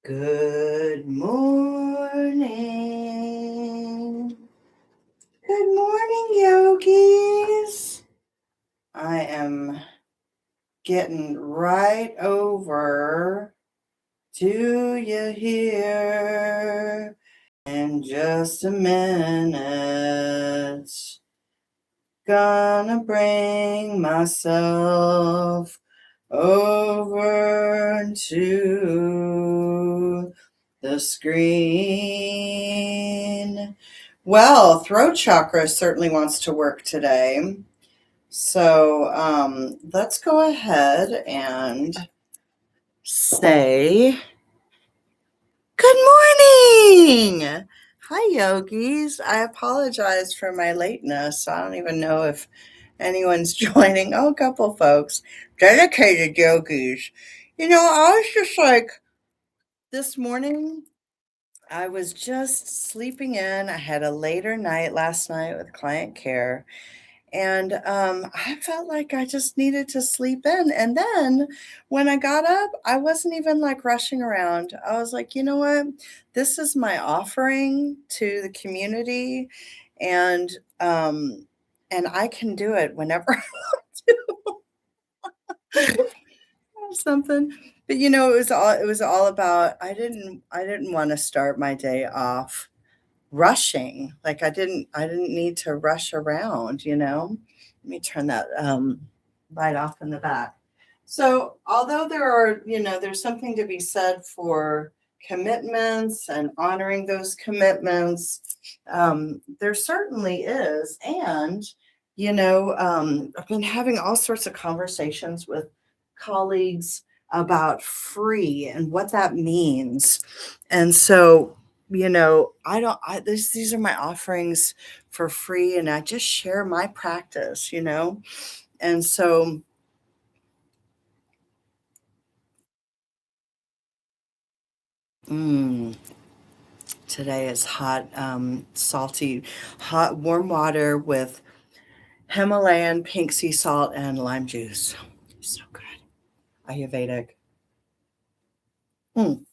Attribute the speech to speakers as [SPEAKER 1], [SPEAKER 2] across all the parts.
[SPEAKER 1] Good morning. Good morning, yogis. I am getting right over to you here in just a minute. Gonna bring myself over to the screen. Well, throat chakra certainly wants to work today. So let's go ahead and say good morning. Hi, yogis. I apologize for my lateness. I don't even know if anyone's joining. Oh, a couple folks. Dedicated yogis. I was just like, this morning, I was just sleeping in. I had a later night last night with client care, and I felt like I just needed to sleep in. And then when I got up, I wasn't even like rushing around. I was like, you know what? This is my offering to the community, and um, and I can do it whenever I want to. Something. But it was all about I didn't want to start my day off rushing. Like I didn't need to rush around. Let me turn that light off in the back. So although there's something to be said for commitments and honoring those commitments, there certainly is. And I've been having all sorts of conversations with colleagues about free and what that means. And so I don't I this these are my offerings for free, and I just share my practice. And so mm, today is hot, salty, hot, warm water with Himalayan pink sea salt and lime juice. So good. Ayurvedic. Mm,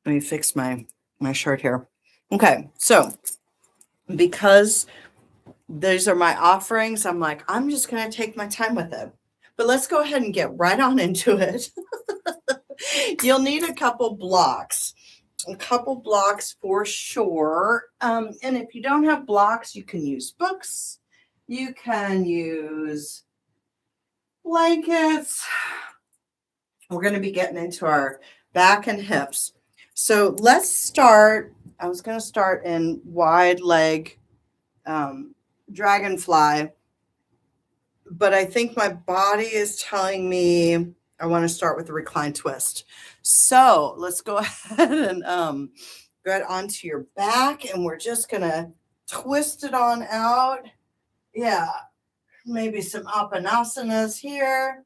[SPEAKER 1] Let me fix my shirt here. Okay, so because these are my offerings, I'm like, I'm just going to take my time with it. But let's go ahead and get right on into it. You'll need a couple blocks for sure. And if you don't have blocks, you can use books, you can use blankets. We're going to be getting into our back and hips. So let's start. I was going to start in wide leg dragonfly, but I think my body is telling me I want to start with the recline twist. So let's go ahead and get onto your back, and we're just gonna twist it on out. Yeah, maybe some apanasanas here,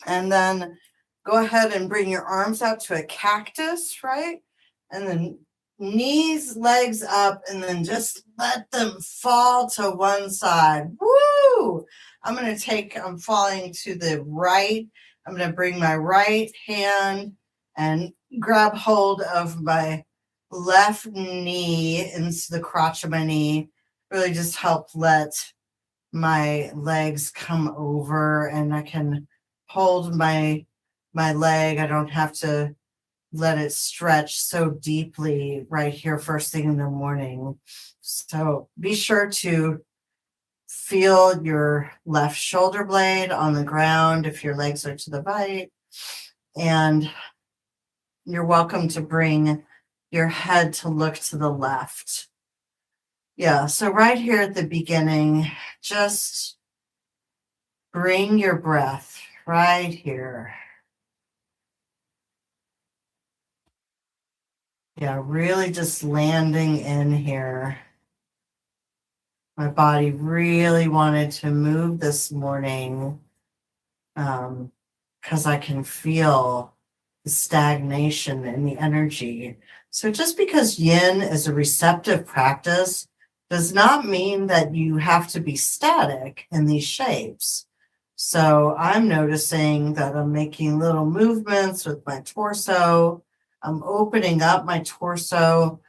[SPEAKER 1] and then go ahead and bring your arms out to a cactus, right? And then knees, legs up, and then just let them fall to one side. Woo! I'm falling to the right. I'm going to bring my right hand and grab hold of my left knee into the crotch of my knee. Really just help let my legs come over, and I can hold my leg. I don't have to let it stretch so deeply right here first thing in the morning. So be sure to feel your left shoulder blade on the ground if your legs are to the right. And you're welcome to bring your head to look to the left. Yeah, so right here at the beginning, just bring your breath right here. Yeah, really just landing in here. My body really wanted to move this morning because I can feel the stagnation in the energy. So just because yin is a receptive practice does not mean that you have to be static in these shapes. So I'm noticing that I'm making little movements with my torso. I'm opening up my torso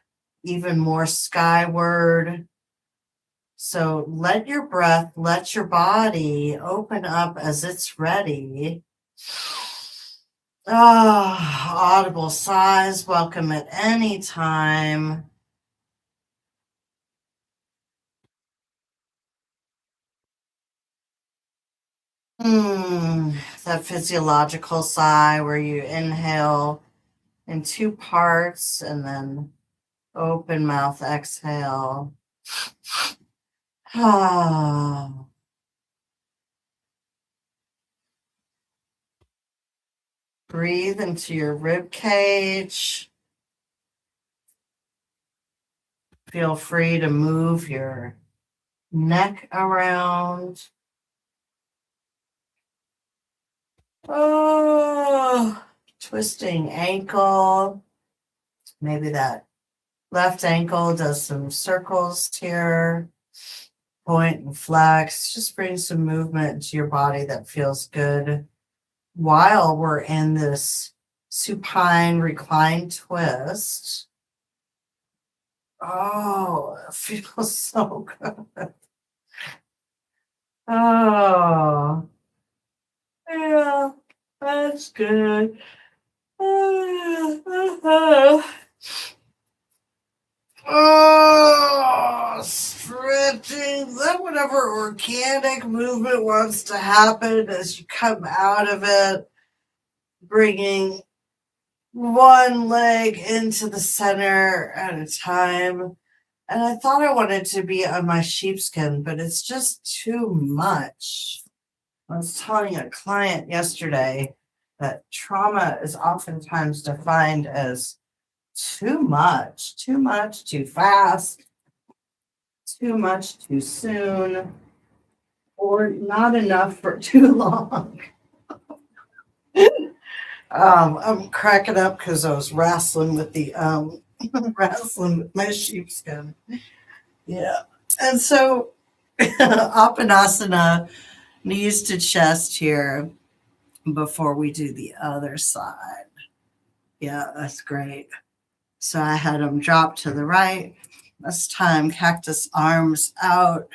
[SPEAKER 1] even more skyward. So let your breath, let your body open up as it's ready. Audible sighs, welcome at any time. That physiological sigh where you inhale in two parts and then open mouth exhale. Breathe into your rib cage. Feel free to move your neck around. Twisting ankle. Maybe that left ankle does some circles here. Point and flex. Just bring some movement to your body that feels good while we're in this supine recline twist. Oh, it feels so good. Oh, yeah, that's good. Stretching. Let whatever organic movement wants to happen as you come out of it, bringing one leg into the center at a time. And I thought I wanted to be on my sheepskin, but it's just too much. I was telling a client yesterday that trauma is oftentimes defined as too much, too fast, too much too soon, or not enough for too long. I'm cracking up because I was wrestling with the wrestling with my sheepskin. Yeah. And so Apanasana, knees to chest here before we do the other side. Yeah, that's great. So I had them drop to the right. This time, cactus arms out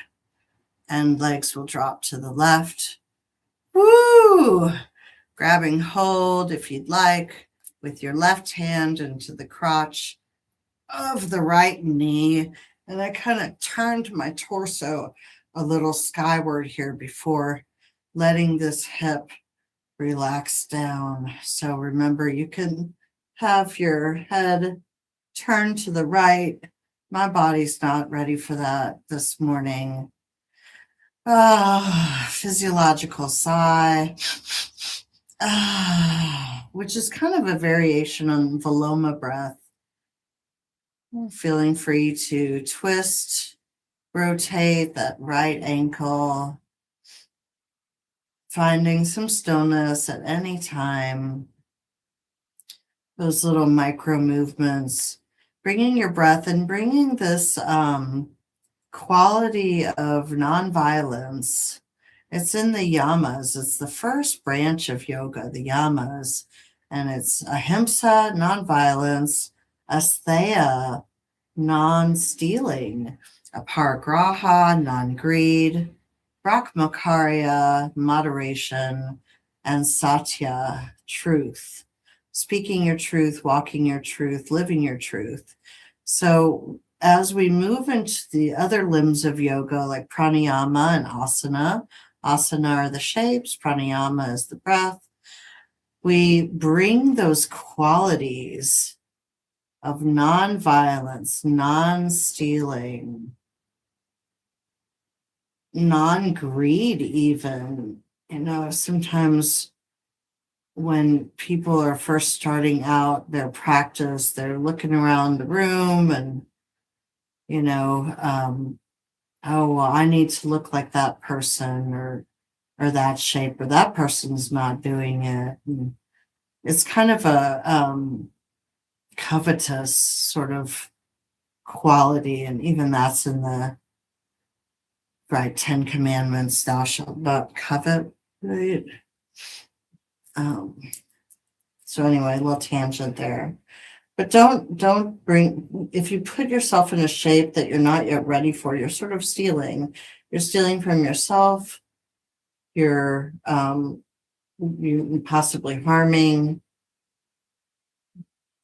[SPEAKER 1] and legs will drop to the left. Woo! Grabbing hold, if you'd like, with your left hand into the crotch of the right knee. And I kind of turned my torso a little skyward here before letting this hip relax down. So remember, you can have your head turned to the right. My body's not ready for that this morning. Physiological sigh, which is kind of a variation on Viloma breath. Feeling free to twist, rotate that right ankle, finding some stillness at any time. Those little micro movements, bringing your breath and bringing this quality of nonviolence. It's in the yamas. It's the first branch of yoga, the yamas. And it's ahimsa, nonviolence, asteya, non-stealing, aparigraha, non-greed, brahmacharya, moderation, and satya, truth. Speaking your truth, walking your truth, living your truth. So as we move into the other limbs of yoga, like pranayama and asana, asana are the shapes, pranayama is the breath, we bring those qualities of non-violence, non-stealing, non-greed even. You know, sometimes when people are first starting out their practice, they're looking around the room and, you know, oh, well, I need to look like that person or that shape, or that person's not doing it. And it's kind of a covetous sort of quality, and even that's in the right 10 commandments, thou shalt not covet. Right. So anyway, a little tangent there. But don't bring, if you put yourself in a shape that you're not yet ready for, you're sort of stealing. You're stealing from yourself. You're you possibly harming,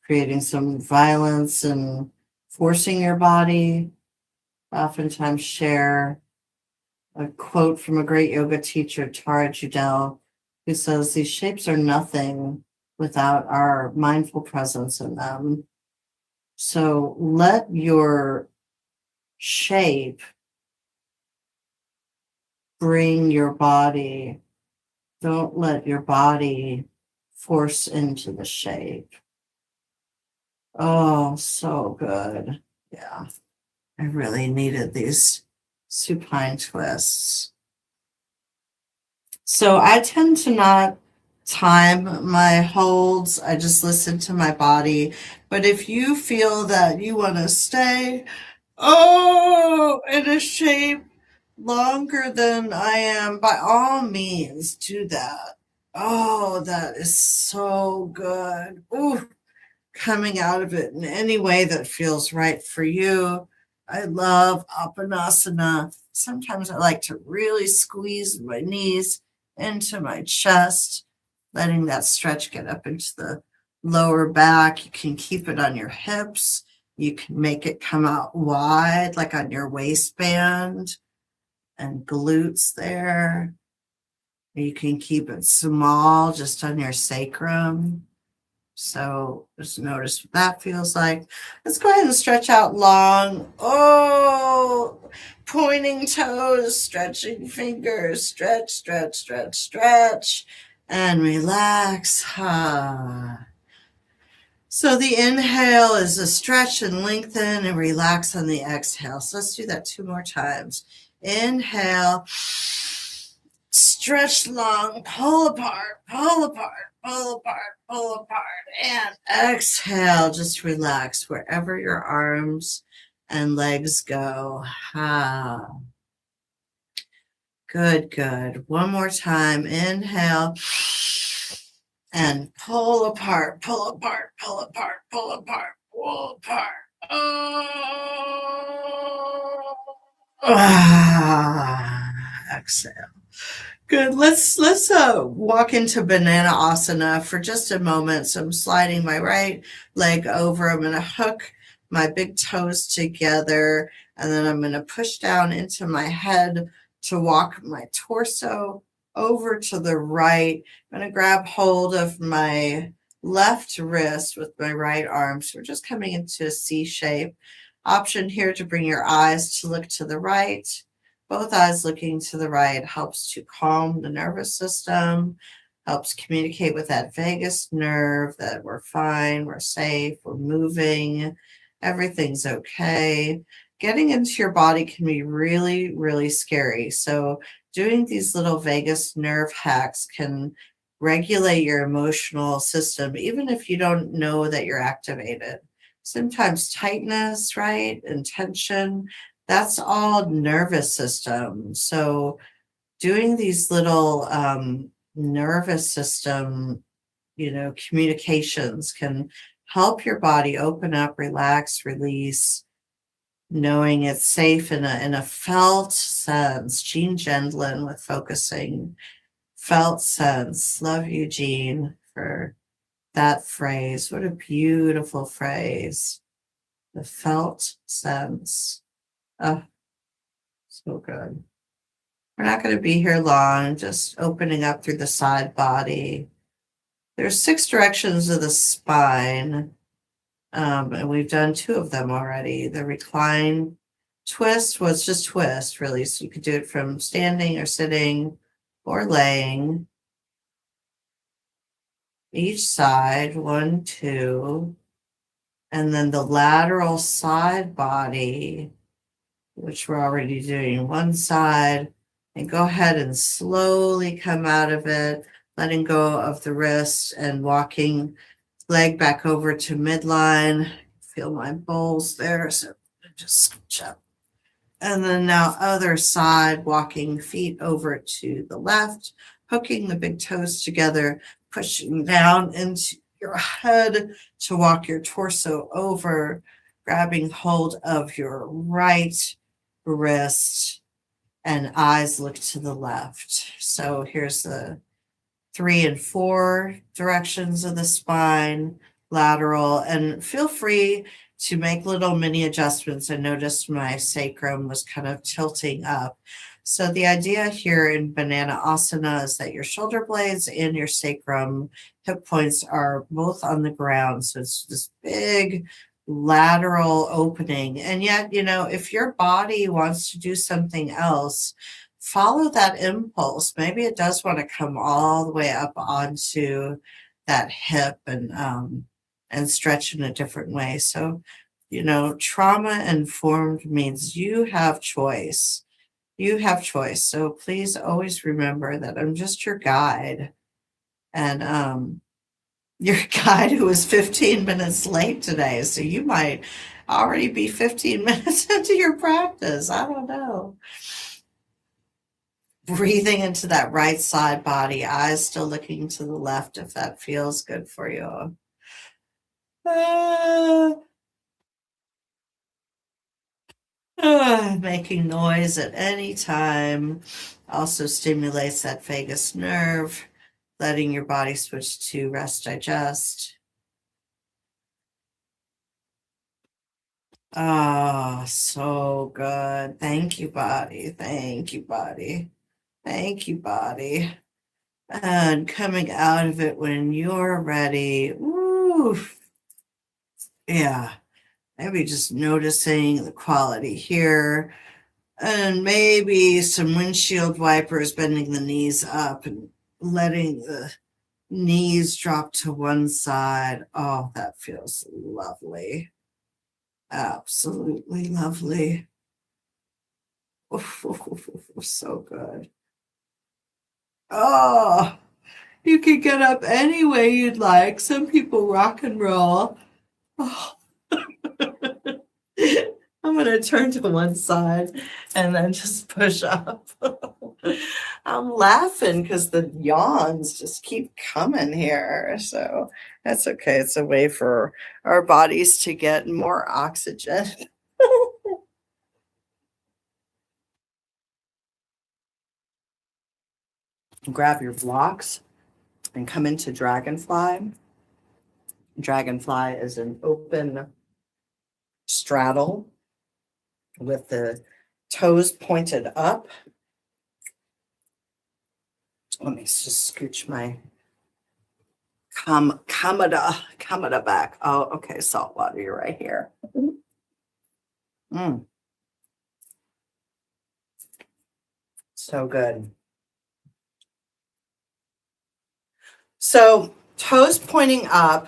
[SPEAKER 1] creating some violence and forcing your body. Oftentimes share a quote from a great yoga teacher, Tara Judell, who says these shapes are nothing without our mindful presence in them. So let your shape bring your body. Don't let your body force into the shape. Oh, so good. Yeah, I really needed these supine twists. So I tend to not time my holds. I just listen to my body. But if you feel that you want to stay, in a shape longer than I am, by all means, do that. Oh, that is so good. Ooh, coming out of it in any way that feels right for you. I love Apanasana. Sometimes I like to really squeeze my knees into my chest, letting that stretch get up into the lower back. You can keep it on your hips. You can make it come out wide, like on your waistband and glutes there. You can keep it small, just on your sacrum. So just notice what that feels like. Let's go ahead and stretch out long. Oh, pointing toes, stretching fingers, stretch, stretch, stretch, stretch, and relax. So the inhale is a stretch and lengthen and relax on the exhale. So let's do that 2 more times. Inhale, stretch long, pull apart, pull apart, pull apart, pull apart, and exhale. Just relax wherever your arms and legs go. Good, good. One more time. Inhale. And pull apart, pull apart, pull apart, pull apart, pull apart. Exhale. Good. Let's walk into Banana Asana for just a moment. So I'm sliding my right leg over. I'm going to hook my big toes together, and then I'm going to push down into my head to walk my torso over to the right. I'm going to grab hold of my left wrist with my right arm. So we're just coming into a C shape. Option here to bring your eyes to look to the right. Both eyes looking to the right helps to calm the nervous system, helps communicate with that vagus nerve that we're fine, we're safe, we're moving, everything's okay. Getting into your body can be really, really scary. So doing these little vagus nerve hacks can regulate your emotional system, even if you don't know that you're activated. Sometimes tightness, right, and tension, that's all nervous system. So doing these little nervous system, communications can help your body open up, relax, release, knowing it's safe in a felt sense. Jean Gendlin with focusing, felt sense. Love you, Jean, for that phrase. What a beautiful phrase. The felt sense. Oh, so good. We're not going to be here long, just opening up through the side body. There's 6 directions of the spine, and we've done 2 of them already. The recline twist was just twist, really. So you could do it from standing or sitting or laying. Each side, 1, 2. And then the lateral side body, which we're already doing one side, and go ahead and slowly come out of it, letting go of the wrist and walking leg back over to midline. Feel my bowls there, so just scooch up. And then now other side, walking feet over to the left, hooking the big toes together, pushing down into your head to walk your torso over, grabbing hold of your right wrist, and eyes look to the left. So here's the 3 and 4 directions of the spine, lateral, and feel free to make little mini adjustments. I noticed my sacrum was kind of tilting up. So the idea here in Banana Asana is that your shoulder blades and your sacrum hip points are both on the ground. So it's this big lateral opening. And yet, if your body wants to do something else, follow that impulse. Maybe it does want to come all the way up onto that hip and stretch in a different way. So, trauma informed means you have choice. You have choice. So please always remember that I'm just your guide. And your guide who was 15 minutes late today. So you might already be 15 minutes into your practice. I don't know. Breathing into that right side body, eyes still looking to the left if that feels good for you. Making noise at any time also stimulates that vagus nerve, letting your body switch to rest, digest. Oh, so good. Thank you, body. Thank you, body. Thank you, body. And coming out of it when you're ready. Ooh. Yeah. Maybe just noticing the quality here. And maybe some windshield wipers, bending the knees up and letting the knees drop to one side. Oh, that feels lovely. Absolutely lovely. So good. Oh, you can get up any way you'd like. Some people rock and roll. Oh. I'm going to turn to one side and then just push up. I'm laughing because the yawns just keep coming here. So that's okay. It's a way for our bodies to get more oxygen. Grab your blocks and come into Dragonfly. Dragonfly is an open straddle with the toes pointed up. Let me just scooch my Kamada back. Oh, okay, saltwater, you're right here. So good. So toes pointing up.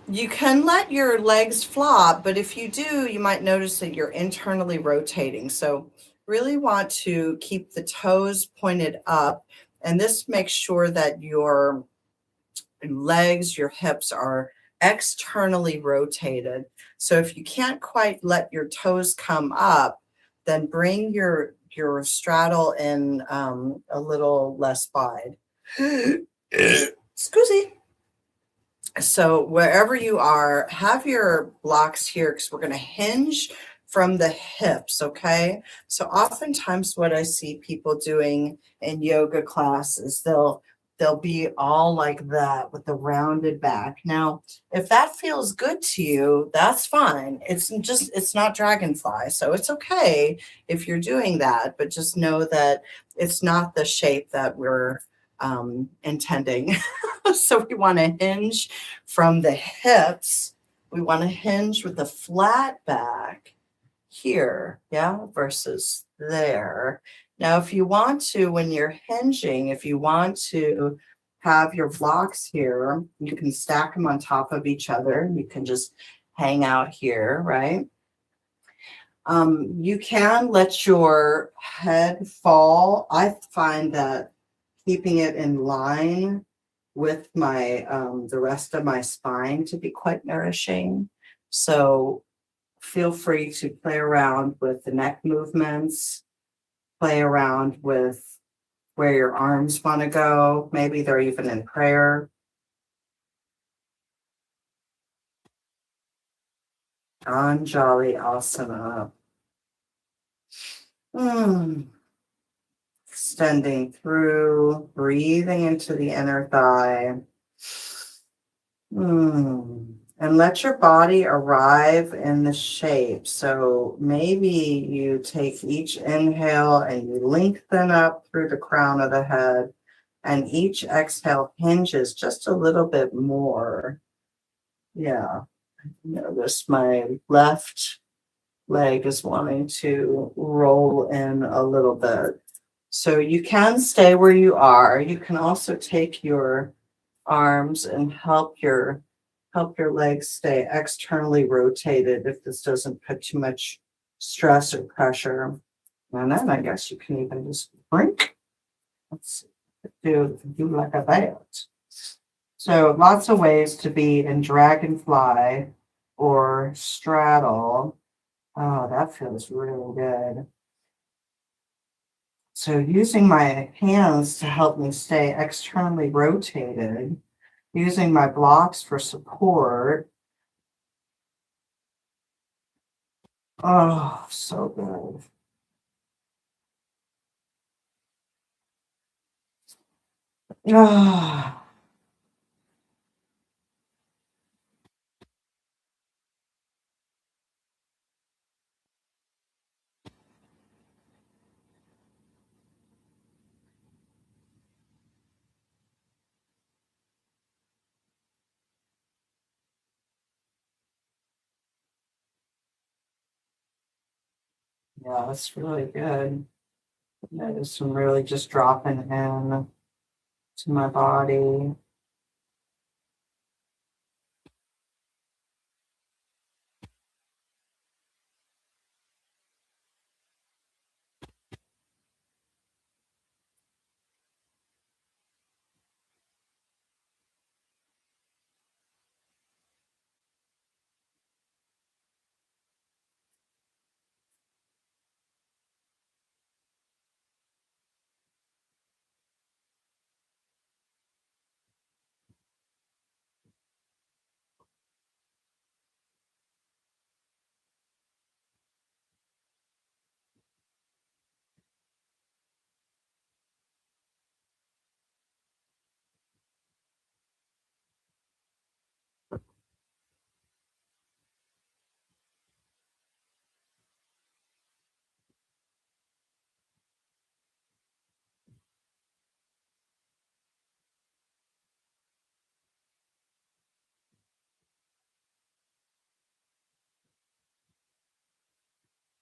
[SPEAKER 1] You can let your legs flop, but if you do, you might notice that you're internally rotating. So really want to keep the toes pointed up, and this makes sure that your legs, your hips are externally rotated. So if you can't quite let your toes come up, then bring your straddle in a little less wide. Excuse me. So wherever you are, have your blocks here because we're going to hinge from the hips, okay? So oftentimes what I see people doing in yoga class is they'll be all like that with the rounded back. Now, if that feels good to you, that's fine. It's not Dragonfly. So it's okay if you're doing that, but just know that it's not the shape that we're intending. So we want to hinge from the hips. We want to hinge with the flat back here, yeah, versus there. Now, if you want to, when you're hinging, if you want to have your blocks here, you can stack them on top of each other. You can just hang out here, right? You can let your head fall. I find that keeping it in line with my the rest of my spine to be quite nourishing. So feel free to play around with the neck movements, play around with where your arms want to go. Maybe they're even in prayer. Anjali Asana. Extending through, breathing into the inner thigh. And let your body arrive in the shape. So maybe you take each inhale and you lengthen up through the crown of the head, and each exhale hinges just a little bit more. Yeah. Notice my left leg is wanting to roll in a little bit. So you can stay where you are. You can also take your arms and help your legs stay externally rotated if this doesn't put too much stress or pressure. And then I guess you can even just blink. Let's do like a that. So lots of ways to be in dragonfly or straddle. Oh, that feels really good. So using my hands to help me stay externally rotated, using my blocks for support. Oh, so good. Ah. Yeah, that's really good. Notice I'm really just dropping in to my body.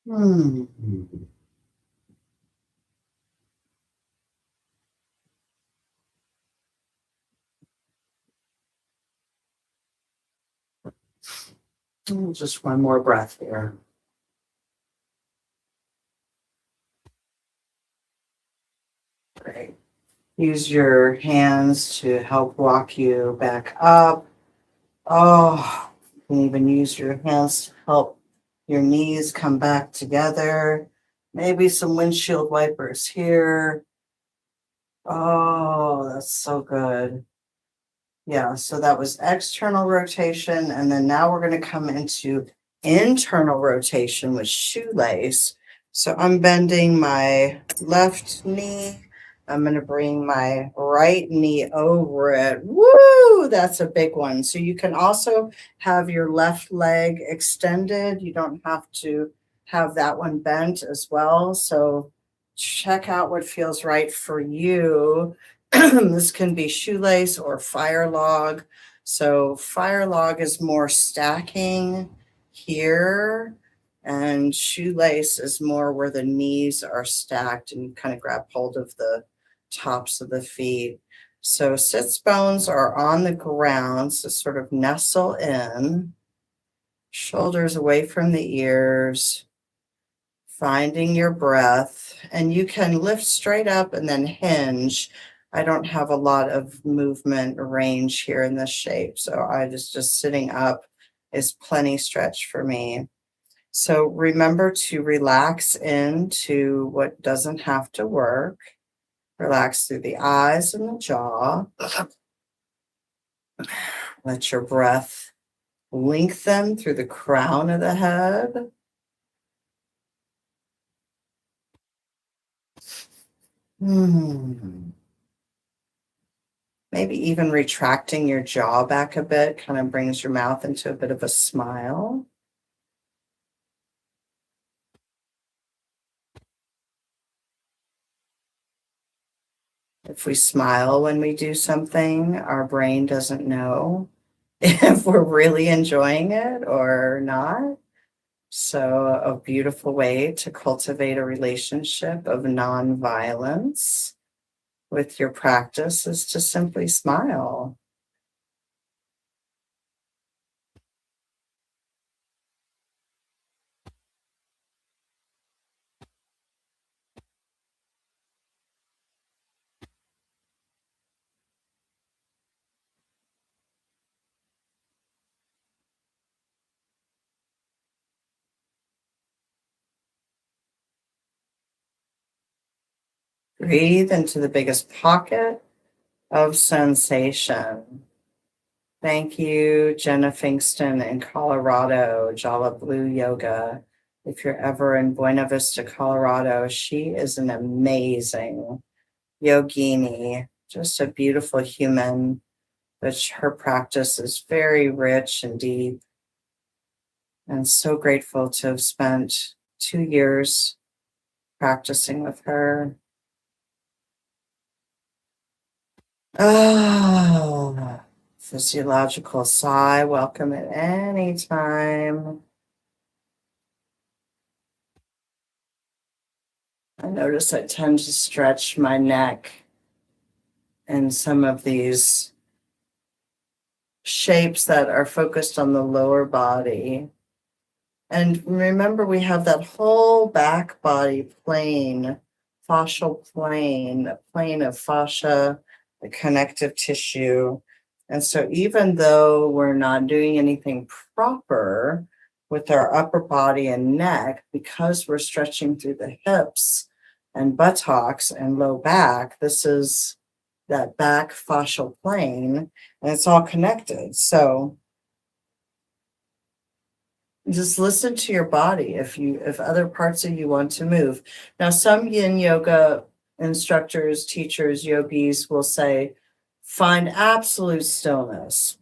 [SPEAKER 1] Hmm. Just one more breath here. Great. Use your hands to help walk you back up. Oh, you can even use your hands to help your knees come back together. Maybe some windshield wipers here. Oh, that's so good. Yeah, so that was external rotation. And then now we're going to come into internal rotation with shoelace. So I'm bending my left knee. I'm going to bring my right knee over it. Woo! That's a big one. So you can also have your left leg extended. You don't have to have that one bent as well. So check out what feels right for you. This can be shoelace or fire log. So fire log is more stacking here, and shoelace is more where the knees are stacked and you kind of grab hold of the tops of the feet. So sits bones are on the ground, so sort of nestle in, shoulders away from the ears, finding your breath, and you can lift straight up and then hinge. I don't have a lot of movement range here in this shape, so I just sitting up is plenty stretch for me. So remember to relax into what doesn't have to work. Relax through the eyes and the jaw. Let your breath lengthen through the crown of the head. Maybe even retracting your jaw back a bit kind of brings your mouth into a bit of a smile. If we smile when we do something, our brain doesn't know if we're really enjoying it or not. So, a beautiful way to cultivate a relationship of nonviolence with your practice is to simply smile. Breathe into the biggest pocket of sensation. Thank you, Jenna Fingston in Colorado, Jala Blue Yoga. If you're ever in Buena Vista, Colorado, she is an amazing yogini, just a beautiful human, but her practice is very rich and deep. And so grateful to have spent 2 years practicing with her. Oh, physiological sigh, welcome at any time. I notice I tend to stretch my neck in some of these shapes that are focused on the lower body. And remember, we have that whole back body plane, fascial plane, a plane of fascia, the connective tissue. And so even though we're not doing anything proper with our upper body and neck, because we're stretching through the hips and buttocks and low back, this is that back fascial plane, and it's all connected. So just listen to your body if other parts of you want to move. Now, some yin yoga instructors, teachers, yogis will say, find absolute stillness.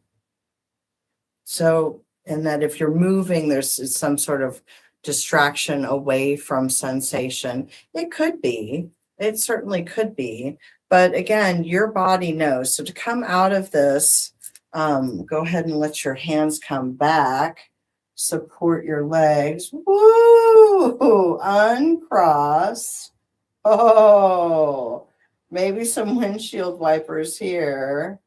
[SPEAKER 1] So, and that if you're moving, there's some sort of distraction away from sensation. It could be, it certainly could be. But again, your body knows. So to come out of this, go ahead and let your hands come back. Support your legs. Woo! Uncross. Oh, maybe some windshield wipers here.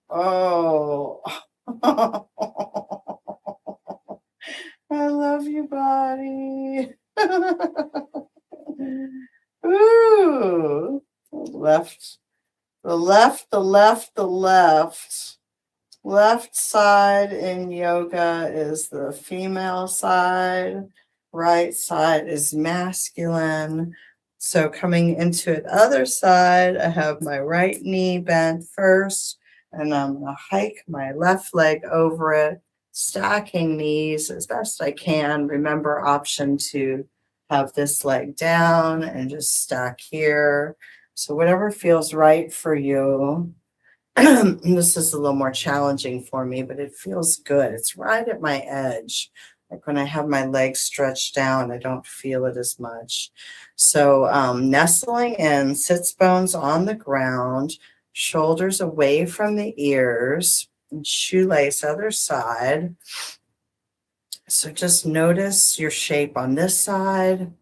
[SPEAKER 1] Oh. I love you, body. Ooh. Left, the left, the left, the left. Left side in yoga is the female side. Right side is masculine. So coming into the other side, I have my right knee bent first, and I'm going to hike my left leg over it, stacking knees as best I can. Remember, option to have this leg down and just stack here. So whatever feels right for you. This is a little more challenging for me, but it feels good. It's right at my edge. Like when I have my legs stretched down, I don't feel it as much. So nestling in, sits bones on the ground, shoulders away from the ears, and shoelace other side. So just notice your shape on this side.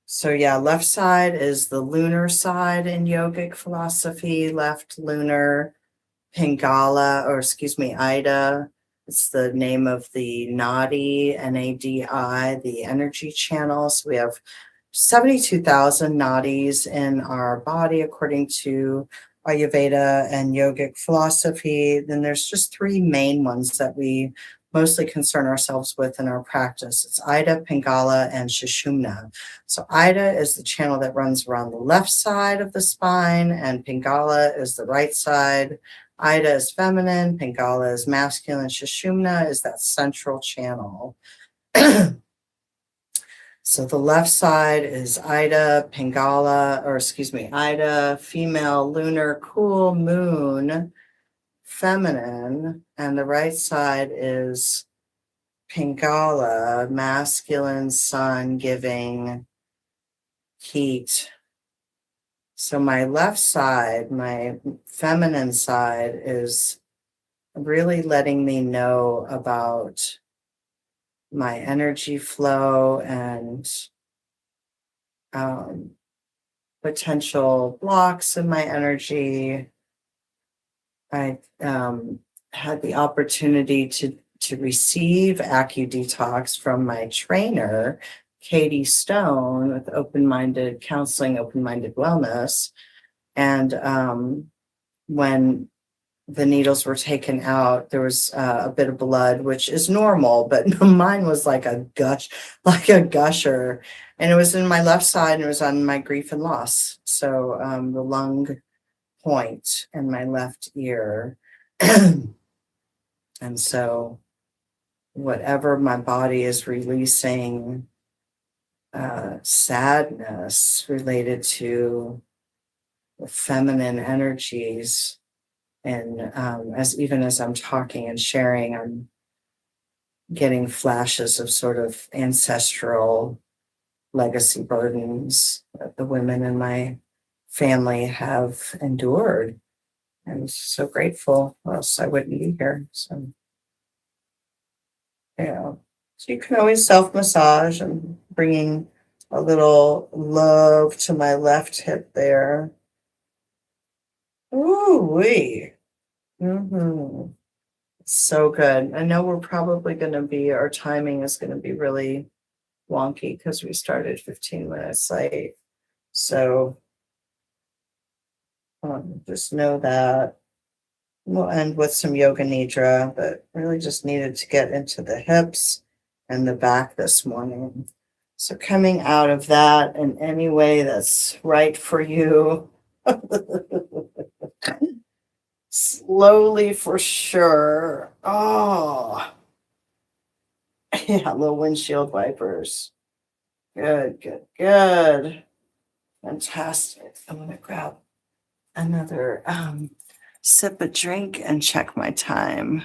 [SPEAKER 1] So yeah, left side is the lunar side in yogic philosophy, left lunar, Pingala, or excuse me, Ida. It's the name of the Nadi, N-A-D-I, the energy channel. So we have 72,000 nadis in our body, according to Ayurveda and yogic philosophy. Then there's just three main ones that we mostly concern ourselves with in our practice. It's Ida, Pingala, and Sushumna. So Ida is the channel that runs around the left side of the spine, and Pingala is the right side. Ida is feminine, Pingala is masculine, Sushumna is that central channel. So the left side is Ida, Pingala, Ida, female, lunar, cool, moon, feminine, and the right side is Pingala, masculine, sun, giving, heat. So my left side, my feminine side, is really letting me know about my energy flow and potential blocks in my energy. I had the opportunity to receive AccuDetox from my trainer, Katie Stone, with Open-Minded Counseling, Open-Minded Wellness. And when the needles were taken out, there was a bit of blood, which is normal, but mine was like a gusher. And it was in my left side, and it was on my grief and loss. So the lung point in my left ear. And so whatever my body is releasing sadness related to the feminine energies, and as I'm talking and sharing, I'm getting flashes of sort of ancestral legacy burdens that the women in my family have endured. I'm so grateful, or else I wouldn't be here. So, so you can always self-massage. and bringing a little love to my left hip there. Ooh-wee. So good. I know our timing is going to be really wonky because we started 15 minutes late. So just know that. We'll end with some yoga nidra, but really just needed to get into the hips and the back this morning. So coming out of that in any way that's right for you. Slowly for sure. Oh, yeah, little windshield wipers. Good. Fantastic. I'm going to grab another sip of drink and check my time.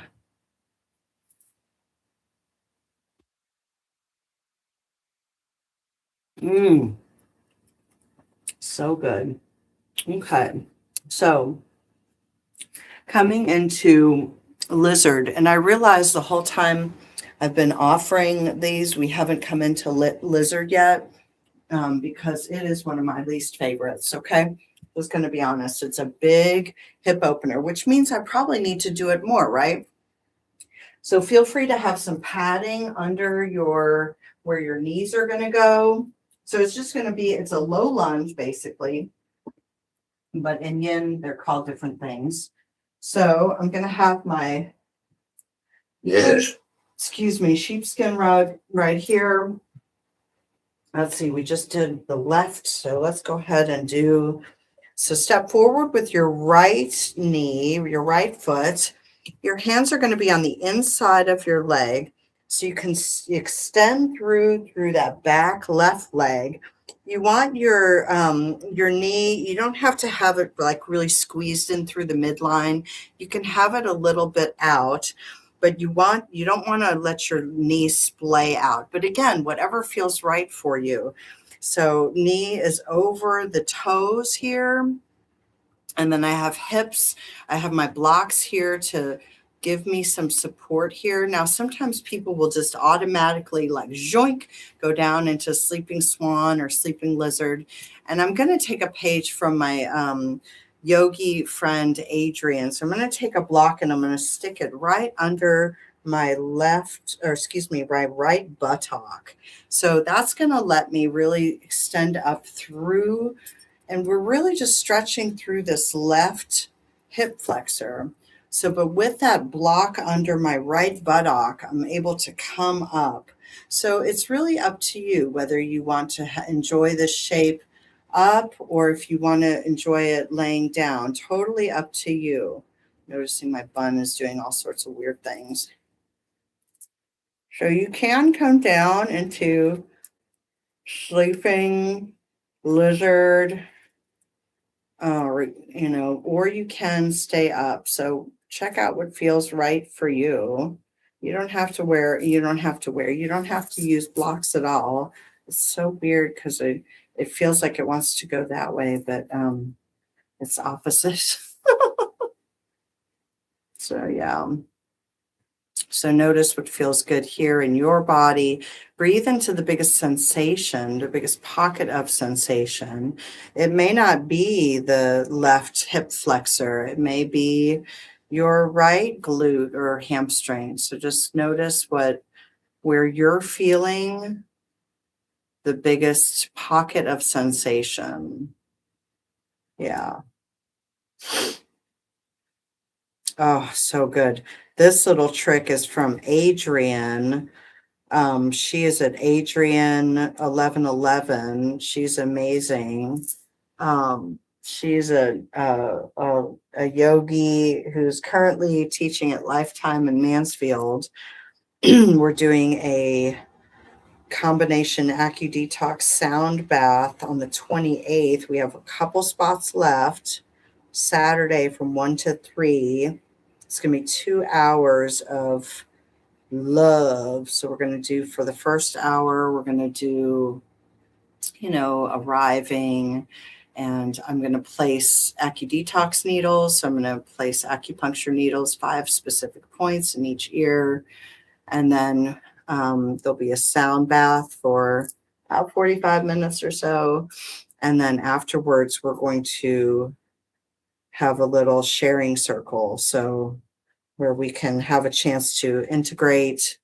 [SPEAKER 1] So good. Okay. So coming into lizard, and I realized the whole time I've been offering these, we haven't come into lizard yet, because it is one of my least favorites. Okay. I was going to be honest. It's a big hip opener, which means I probably need to do it more, right? So feel free to have some padding under where your knees are going to go. So it's just going to be, it's a low lunge basically, but in yin, they're called different things. So I'm going to have my, sheepskin rug right here. Let's see, we just did the left. So let's go ahead and so step forward with your right knee, your right foot. Your hands are going to be on the inside of your leg. So you can extend through that back left leg. You want your knee, you don't have to have it like really squeezed in through the midline. You can have it a little bit out, but you don't want to let your knee splay out. But again, whatever feels right for you. So knee is over the toes here. And then I have hips. I have my blocks here to give me some support here. Now, sometimes people will just automatically like zoink, go down into sleeping swan or sleeping lizard. And I'm going to take a page from my yogi friend, Adrian. So I'm going to take a block and I'm going to stick it right under my right buttock. So that's going to let me really extend up through. And we're really just stretching through this left hip flexor. So, but with that block under my right buttock, I'm able to come up. So it's really up to you whether you want to enjoy this shape up or if you want to enjoy it laying down. Totally up to you. Noticing my bun is doing all sorts of weird things. So you can come down into sleeping lizard, or you can stay up. So check out what feels right for you. You don't have to use blocks at all. It's so weird because it feels like it wants to go that way, but it's opposite. So yeah. So notice what feels good here in your body. Breathe into the biggest sensation, the biggest pocket of sensation. It may not be the left hip flexor. It may be your right glute or hamstring. So just notice where you're feeling the biggest pocket of sensation. Yeah. Oh, so good. This little trick is from Adrienne. She is at Adrian 1111. She's amazing. She's a yogi who's currently teaching at Lifetime in Mansfield. We're doing a combination AccuDetox sound bath on the 28th. We have a couple spots left. Saturday from 1 to 3. It's going to be 2 hours of love. So we're going to do, for the first hour, we're going to do, arriving, and I'm going to place AccuDetox needles. So I'm going to place acupuncture needles, 5 specific points in each ear. And then there'll be a sound bath for about 45 minutes or so. And then afterwards, we're going to have a little sharing circle. So where we can have a chance to integrate,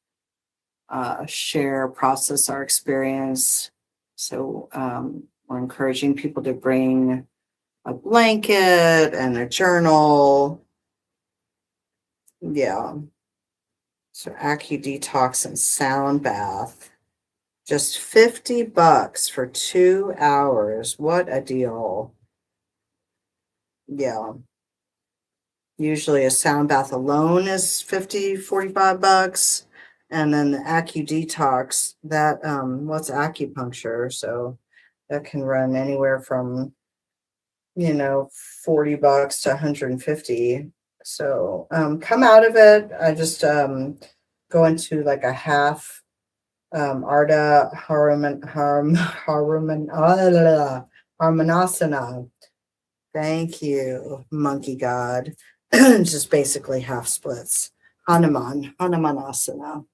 [SPEAKER 1] share, process our experience. So we're encouraging people to bring a blanket and a journal. Yeah. So AccuDetox and sound bath. Just $50 for 2 hours. What a deal. Yeah. Usually a sound bath alone is $45. And then the AccuDetox, that what's acupuncture? So that can run anywhere from, $40 to $150. So come out of it. I just go into like a half Ardha Harmanasana. Thank you, monkey god. Just basically half splits. Hanumanasana.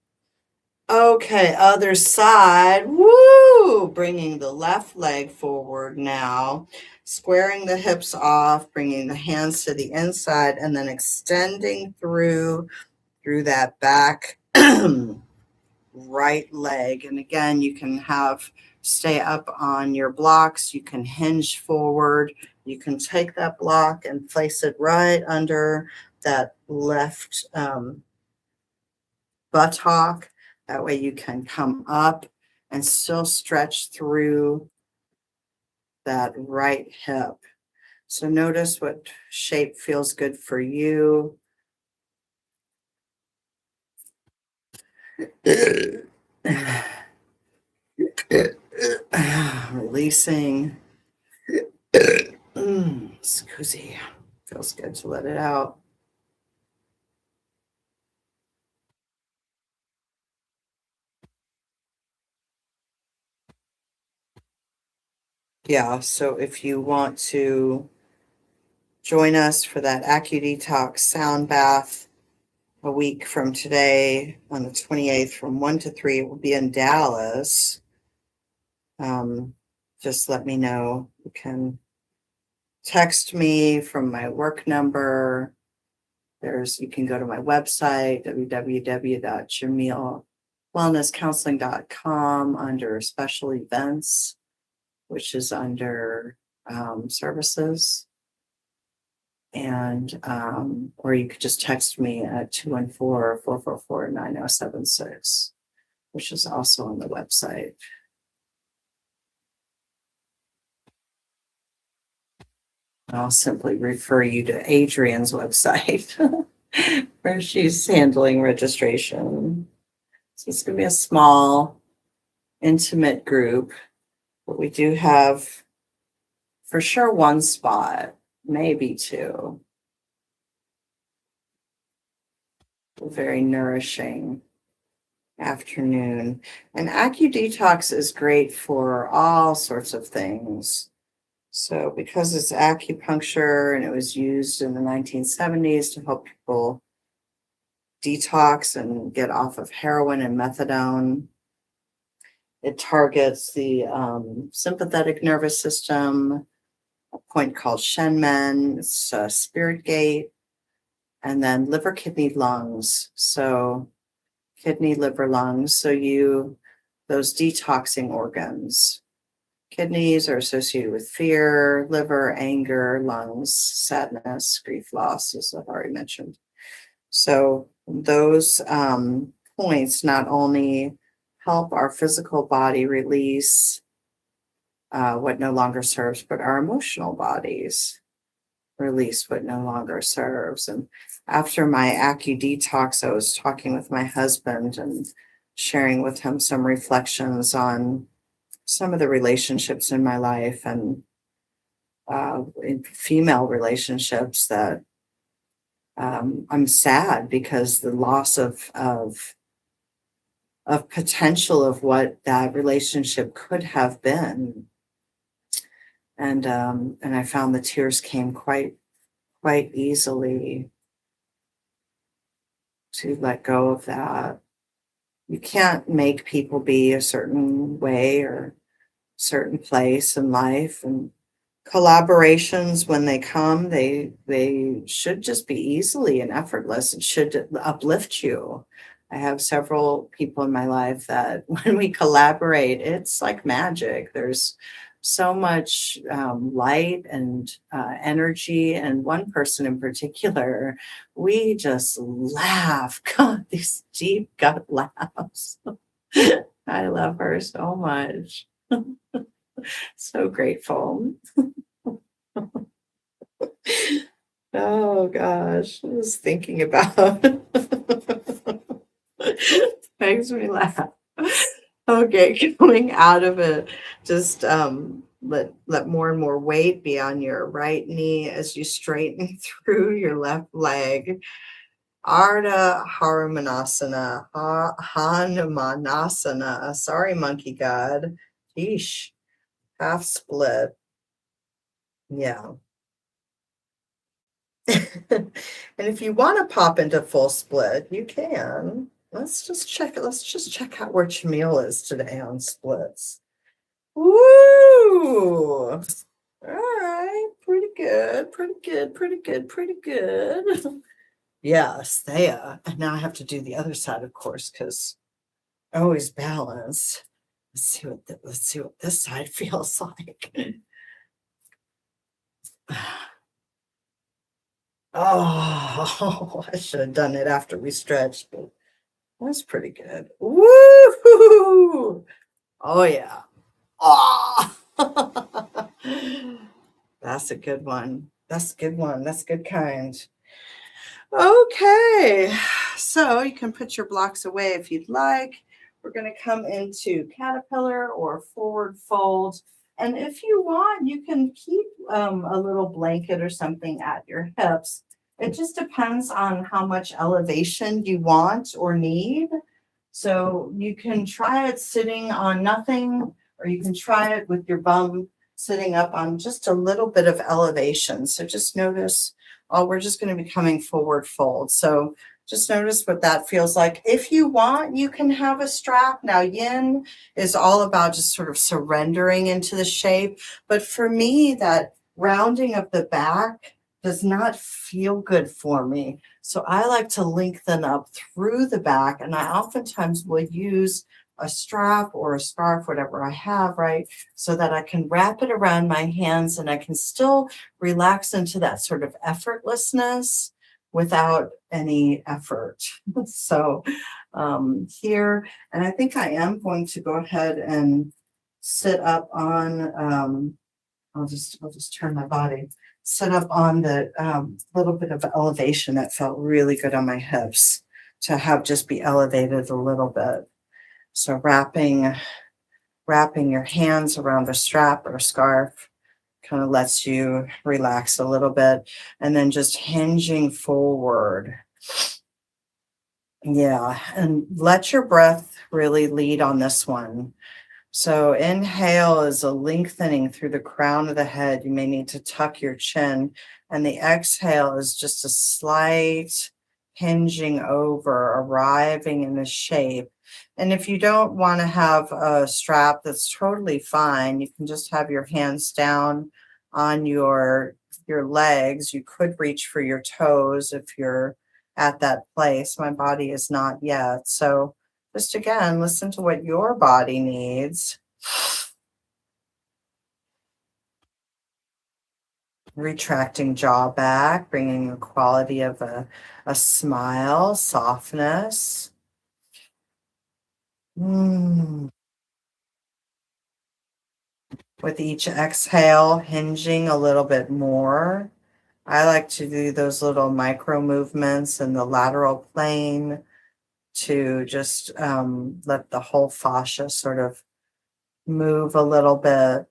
[SPEAKER 1] Okay, other side. Woo! Bringing the left leg forward now. Squaring the hips off, bringing the hands to the inside, and then extending through that back right leg. And again, you can stay up on your blocks. You can hinge forward. You can take that block and place it right under that left buttock. That way you can come up and still stretch through that right hip. So notice what shape feels good for you. Releasing. Excuse. Feels good to let it out. Yeah, so if you want to join us for that AccuDetox sound bath a week from today on the 28th from 1 to 3, it will be in Dallas. Just let me know. You can text me from my work number. You can go to my website, www.jamilwellnesscounseling.com, under special events, which is under services. And or you could just text me at 214-444-9076, which is also on the website. I'll simply refer you to Adrienne's website where she's handling registration. So it's going to be a small, intimate group, but we do have for sure one spot, maybe two. Very nourishing afternoon. And AccuDetox is great for all sorts of things. So because it's acupuncture and it was used in the 1970s to help people detox and get off of heroin and methadone, it targets the sympathetic nervous system, a point called Shenmen, it's spirit gate, and then liver, kidney, lungs. So kidney, liver, lungs. So those detoxing organs. Kidneys are associated with fear, liver, anger, lungs, sadness, grief, loss, as I've already mentioned. So those points not only help our physical body release what no longer serves, but our emotional bodies release what no longer serves. And after my AccuDetox, I was talking with my husband and sharing with him some reflections on some of the relationships in my life and in female relationships that I'm sad because the loss of potential of what that relationship could have been. And I found the tears came quite easily to let go of that. You can't make people be a certain way or certain place in life, and collaborations, when they come, they should just be easily and effortless. It should uplift you. I have several people in my life that when we collaborate, it's like magic. There's so much light and energy, and one person in particular, we just laugh. God, these deep gut laughs. I love her so much. So grateful. Oh gosh, I was thinking about makes me laugh. Okay, coming out of it, just let more and more weight be on your right knee as you straighten through your left leg. Ardha Hanumanasana, Hanumanasana. Sorry, monkey god. Yeesh. Half split. Yeah. And if you want to pop into full split, you can. Let's just check it. Let's just check out where Chamil is today on splits. Woo! All right, pretty good, pretty good, pretty good, pretty good. Yes, and now I have to do the other side, of course, because I always balance. Let's see what this side feels like. Oh, I should have done it after we stretched, but that's pretty good. Woo! Oh yeah. Oh. That's a good one. That's a good one. That's good kind. Okay, so you can put your blocks away if you'd like. We're going to come into caterpillar or forward fold. And if you want, you can keep a little blanket or something at your hips. It just depends on how much elevation you want or need. So you can try it sitting on nothing, or you can try it with your bum sitting up on just a little bit of elevation. So just notice, we're just going to be coming forward fold. So just notice what that feels like. If you want, you can have a strap. Now, yin is all about just sort of surrendering into the shape. But for me, that rounding of the back does not feel good for me. So I like to lengthen up through the back, and I oftentimes will use a strap or a scarf, whatever I have, right? So that I can wrap it around my hands and I can still relax into that sort of effortlessness without any effort. So here, and I think I am going to go ahead and sit up on, I'll just turn my body, sit up on the little bit of elevation that felt really good on my hips to have just be elevated a little bit. So wrapping your hands around a strap or a scarf kind of lets you relax a little bit, and then just hinging forward. Yeah, and let your breath really lead on this one. So inhale is a lengthening through the crown of the head. You may need to tuck your chin. And the exhale is just a slight hinging over, arriving in the shape. And if you don't want to have a strap, that's totally fine. You can just have your hands down on your legs. You could reach for your toes if you're at that place. My body is not yet. So just again, listen to what your body needs. Retracting jaw back, bringing the quality of a smile, softness. With each exhale, hinging a little bit more. I like to do those little micro movements in the lateral plane to just let the whole fascia sort of move a little bit.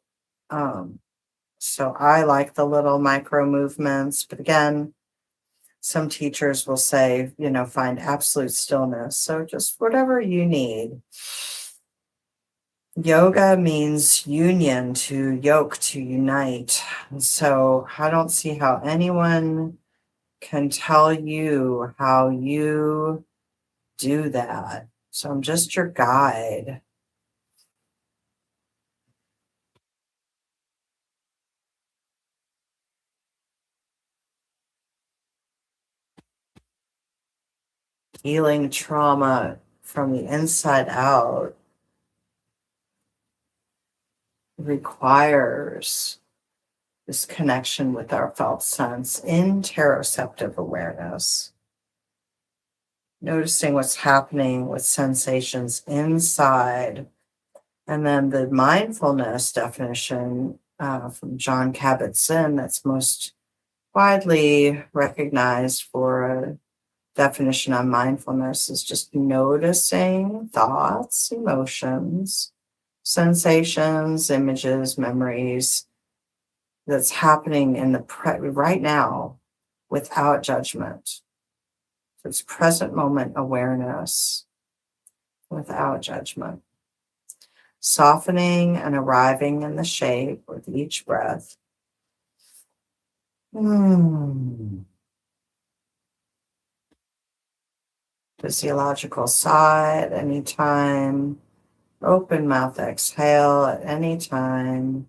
[SPEAKER 1] So I like the little micro movements, but again, some teachers will say, find absolute stillness. So just whatever you need. Yoga means union, to yoke, to unite. And so I don't see how anyone can tell you how you do that. So I'm just your guide. Healing trauma from the inside out requires this connection with our felt sense, interoceptive awareness. Noticing what's happening with sensations inside. And then the mindfulness definition from Jon Kabat-Zinn, that's most widely recognized for a definition on mindfulness, is just noticing thoughts, emotions, sensations, images, memories that's happening in the right now without judgment. So it's present moment awareness without judgment. Softening and arriving in the shape with each breath. Physiological sigh at any time. Open mouth exhale at any time.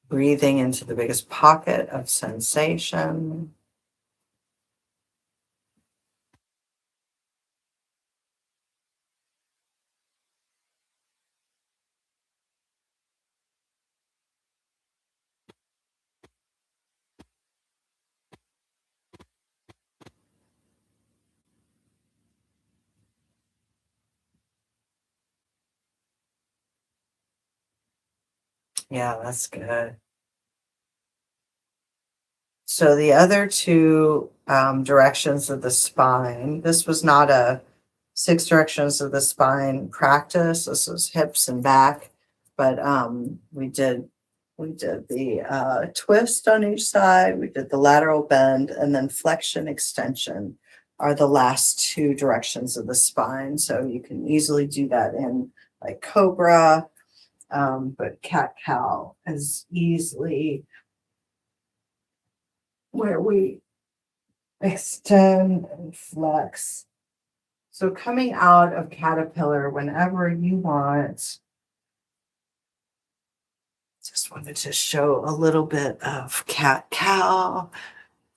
[SPEAKER 1] Breathing into the biggest pocket of sensation. Yeah, that's good. So the other two directions of the spine, this was not a 6 directions of the spine practice. This was hips and back, but we did the twist on each side. We did the lateral bend, and then flexion extension are the last 2 directions of the spine. So you can easily do that in like cobra, but cat cow is easily where we extend and flex. So coming out of caterpillar whenever you want, Just wanted to show a little bit of cat-cow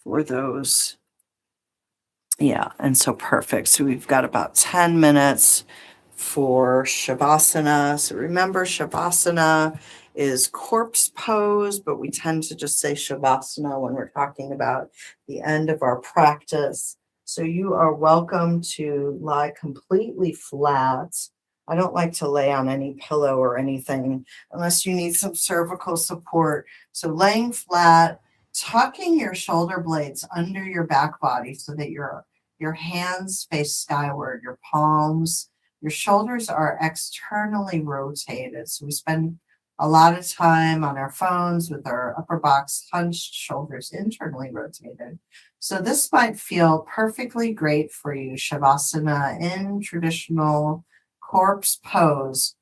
[SPEAKER 1] for those. Yeah, and so perfect. So we've got about 10 minutes for Shavasana. So remember, Shavasana is corpse pose, but we tend to just say Shavasana when we're talking about the end of our practice. So you are welcome to lie completely flat. I don't like to lay on any pillow or anything unless you need some cervical support. So laying flat, tucking your shoulder blades under your back body so that your hands face skyward, your palms, your shoulders are externally rotated. So we spend a lot of time on our phones with our upper box hunched, shoulders internally rotated. So this might feel perfectly great for you, Shavasana in traditional corpse pose.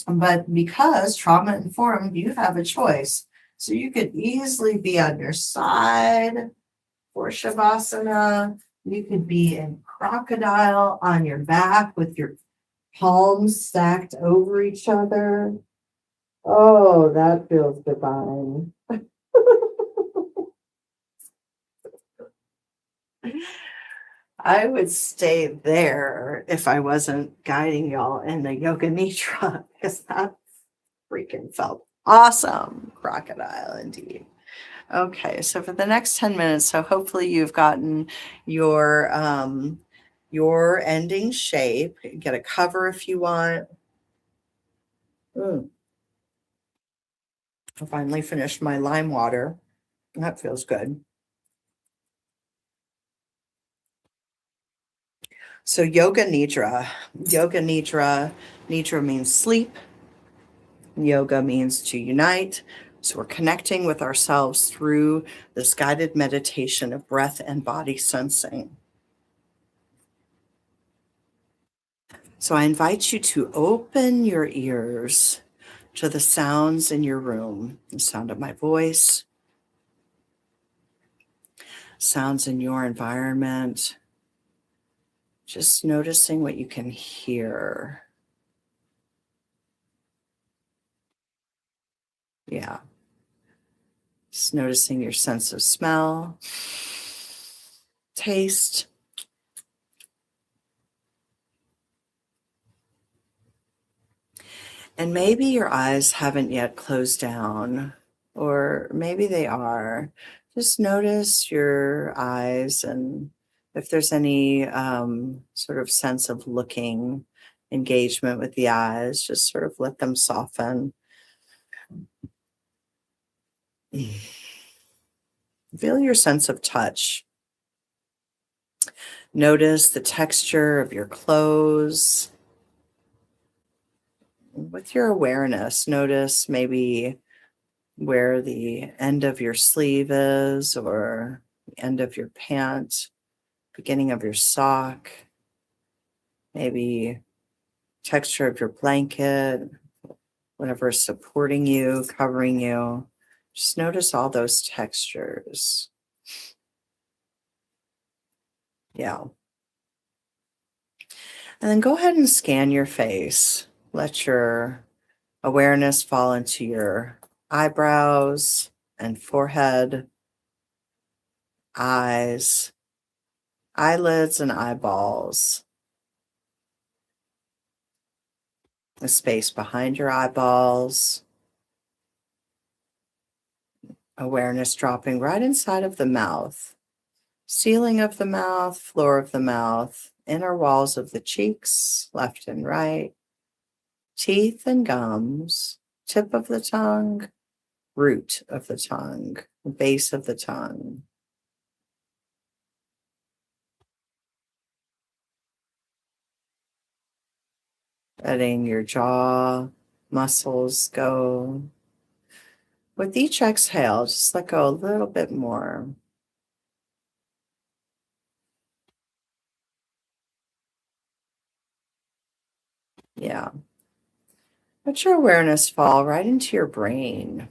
[SPEAKER 1] But because trauma informed, you have a choice. So you could easily be on your side for Shavasana. You could be in crocodile on your back with your palms stacked over each other. Oh, that feels divine. I would stay there if I wasn't guiding y'all in the Yoga Nidra because that freaking felt awesome. Crocodile, indeed. Okay, so for the next 10 minutes, so hopefully you've gotten your ending shape. Get a cover if you want. I finally finished my lime water. That feels good. So Yoga Nidra. Yoga Nidra. Nidra means sleep. Yoga means to unite. So we're connecting with ourselves through this guided meditation of breath and body sensing. So I invite you to open your ears to the sounds in your room, the sound of my voice, sounds in your environment, just noticing what you can hear. Yeah. Just noticing your sense of smell, taste. And maybe your eyes haven't yet closed down, or maybe they are. Just notice your eyes and if there's any sort of sense of looking engagement with the eyes, just sort of let them soften. Feel your sense of touch. Notice the texture of your clothes. With your awareness, notice maybe where the end of your sleeve is or the end of your pant, beginning of your sock, maybe texture of your blanket, whatever is supporting you, covering you. Just notice all those textures. Yeah. And then go ahead and scan your face. Let your awareness fall into your eyebrows and forehead, eyes, eyelids, and eyeballs. The space behind your eyeballs. Awareness dropping right inside of the mouth. Ceiling of the mouth, floor of the mouth, inner walls of the cheeks, left and right, teeth and gums, tip of the tongue, root of the tongue, base of the tongue. Letting your jaw muscles go. With each exhale, just let go a little bit more. Yeah. Let your awareness fall right into your brain.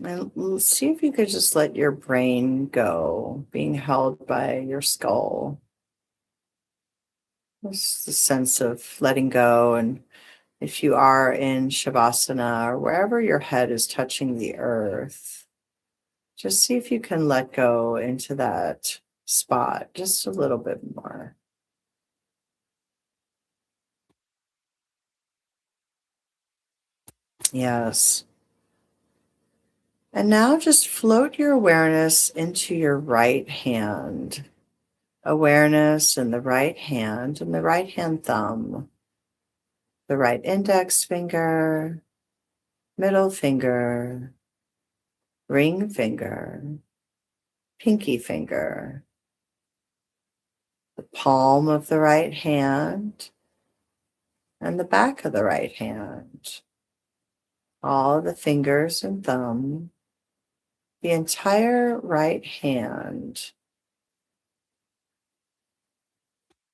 [SPEAKER 1] And see if you could just let your brain go, being held by your skull. Just the sense of letting go and If you are in Shavasana or wherever your head is touching the earth, just see if you can let go into that spot just a little bit more. Yes. And now just float your awareness into your right hand. Awareness in the right hand and the right hand thumb, the right index finger, middle finger, ring finger, pinky finger, the palm of the right hand, and the back of the right hand. All the fingers and thumb, the entire right hand.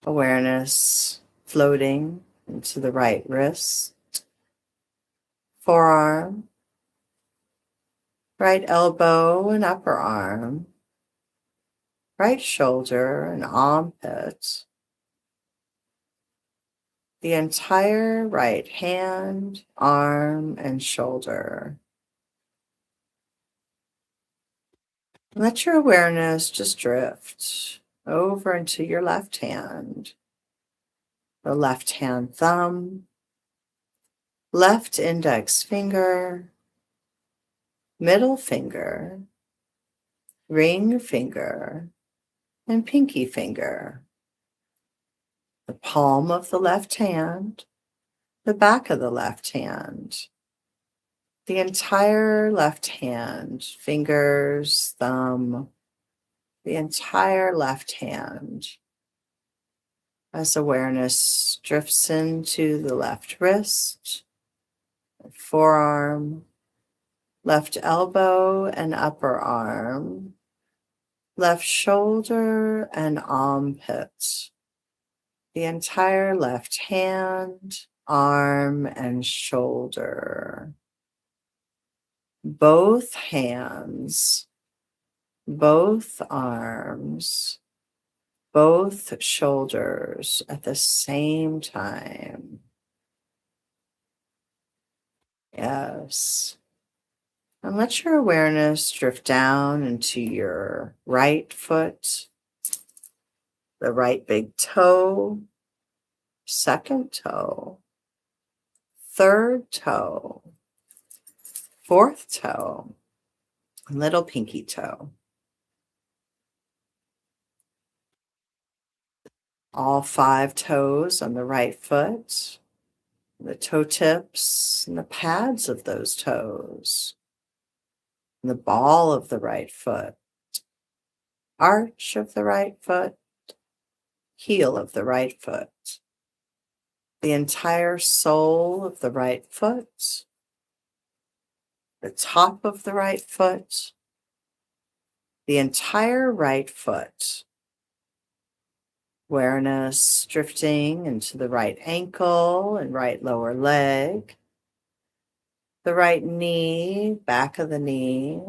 [SPEAKER 1] Awareness floating into the right wrist, forearm, right elbow and upper arm, right shoulder and armpit, the entire right hand, arm, and shoulder. Let your awareness just drift over into your left hand, the left hand thumb, left index finger, middle finger, ring finger, and pinky finger. The palm of the left hand, the back of the left hand, the entire left hand, fingers, thumb, the entire left hand, as awareness drifts into the left wrist, forearm, left elbow and upper arm, left shoulder and armpit, the entire left hand, arm, and shoulder. Both hands, both arms, both shoulders at the same time. Yes. And let your awareness drift down into your right foot, the right big toe, second toe, third toe, fourth toe, little pinky toe. All 5 toes on the right foot, the toe tips and the pads of those toes, and the ball of the right foot, arch of the right foot, heel of the right foot, the entire sole of the right foot, the top of the right foot, the entire right foot. Awareness drifting into the right ankle and right lower leg, the right knee, back of the knee,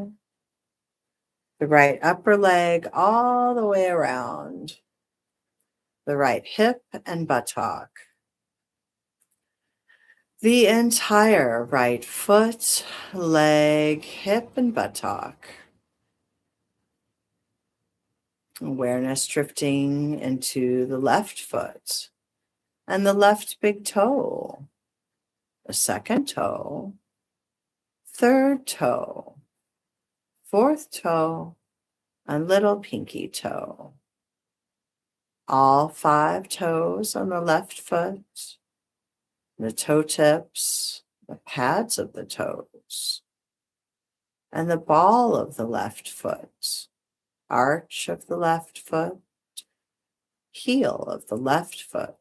[SPEAKER 1] the right upper leg all the way around, the right hip and buttock, the entire right foot, leg, hip, and buttock. Awareness drifting into the left foot and the left big toe, the second toe, third toe, fourth toe, and little pinky toe. All 5 toes on the left foot, the toe tips, the pads of the toes, and the ball of the left foot, arch of the left foot, heel of the left foot,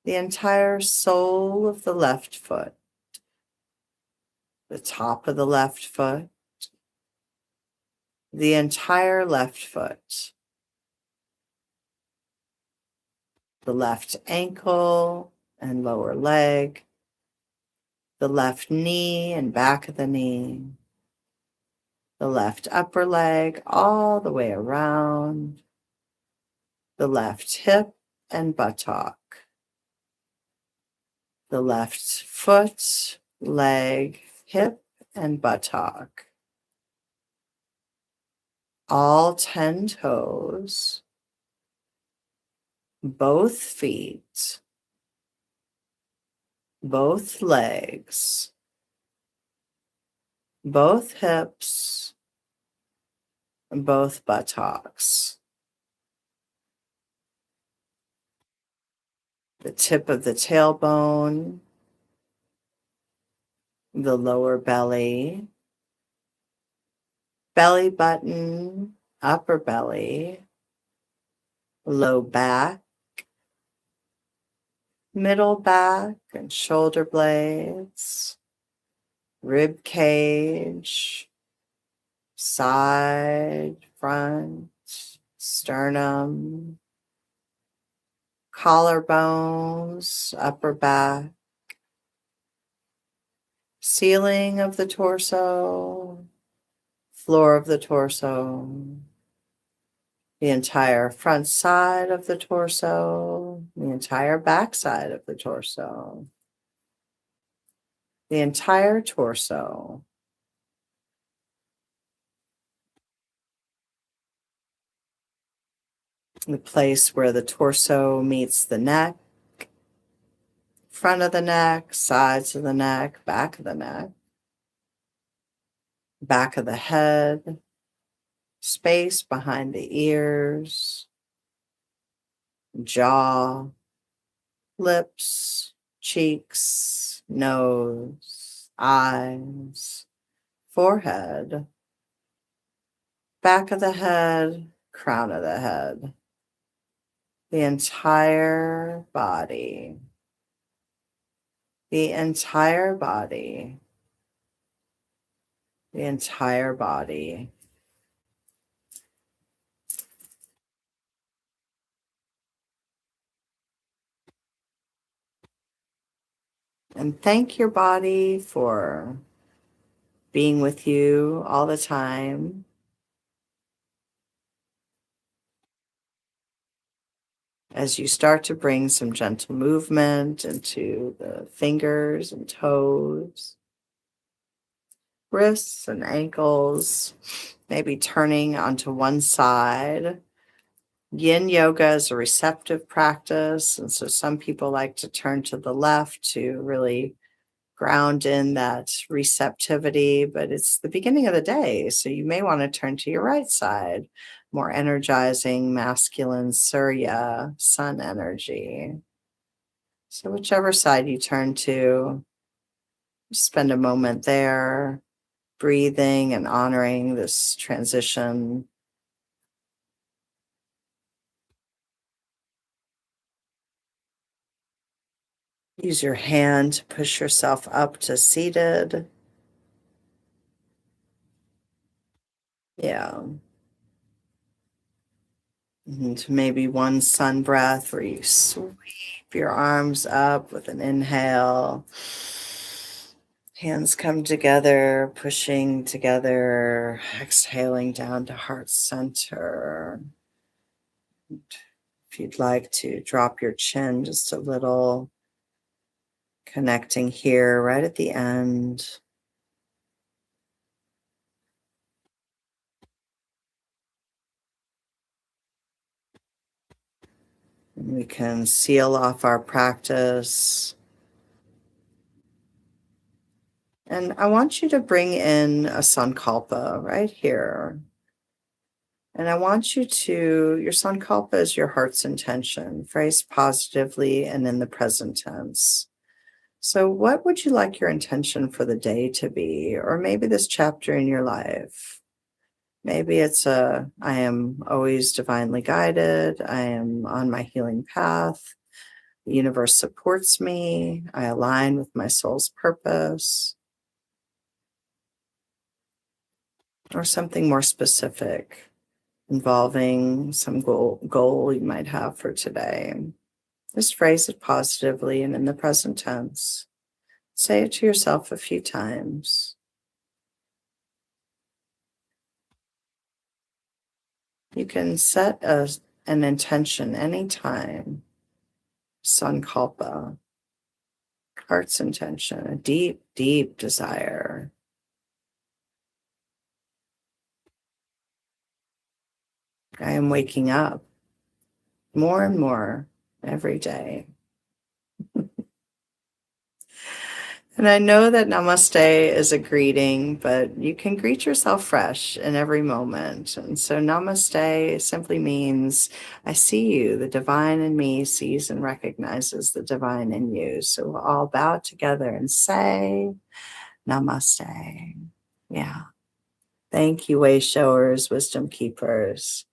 [SPEAKER 1] the entire sole of the left foot, the top of the left foot, the entire left foot, the left ankle and lower leg, the left knee and back of the knee, the left upper leg all the way around, the left hip and buttock, the left foot, leg, hip, and buttock. All 10 toes, both feet, both legs, both hips, and both buttocks. The tip of the tailbone, the lower belly, belly button, upper belly, low back, middle back and shoulder blades, rib cage, side, front, sternum, collarbones, upper back, ceiling of the torso, floor of the torso, the entire front side of the torso, the entire back side of the torso, the entire torso, the place where the torso meets the neck, front of the neck, sides of the neck, back of the neck, back of the head, space behind the ears, jaw, lips, cheeks, nose, eyes, forehead, back of the head, crown of the head, the entire body, the entire body, the entire body. And thank your body for being with you all the time. As you start to bring some gentle movement into the fingers and toes, wrists and ankles, maybe turning onto one side. Yin yoga is a receptive practice, and so some people like to turn to the left to really ground in that receptivity, but it's the beginning of the day, so you may want to turn to your right side, more energizing masculine Surya, sun energy. So whichever side you turn to, spend a moment there, breathing and honoring this transition. Use your hand to push yourself up to seated. Yeah. And maybe one sun breath where you sweep your arms up with an inhale. Hands come together, pushing together, exhaling down to heart center. And if you'd like to drop your chin just a little, connecting here right at the end. And we can seal off our practice. And I want you to bring in a sankalpa right here. And I want you to, your sankalpa is your heart's intention, phrased positively and in the present tense. So, what would you like your intention for the day to be? Or maybe this chapter in your life? Maybe it's I am always divinely guided. I am on my healing path. The universe supports me. I align with my soul's purpose. Or something more specific involving some goal you might have for today. Just phrase it positively and in the present tense. Say it to yourself a few times. You can set an intention anytime, sankalpa. heart's intention, a deep, deep desire. I am waking up more and more every day. And I know that namaste is a greeting, but you can greet yourself fresh in every moment. And so namaste simply means I see you. The divine in me sees and recognizes the divine in you. So we'll all bow together and say namaste. Yeah. Thank you, way showers, wisdom keepers,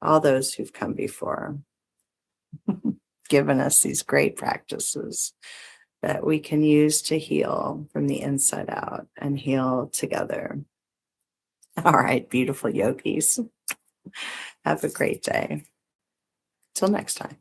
[SPEAKER 1] all those who've come before, given us these great practices that we can use to heal from the inside out and heal together. All right, beautiful yogis. Have a great day. Till next time.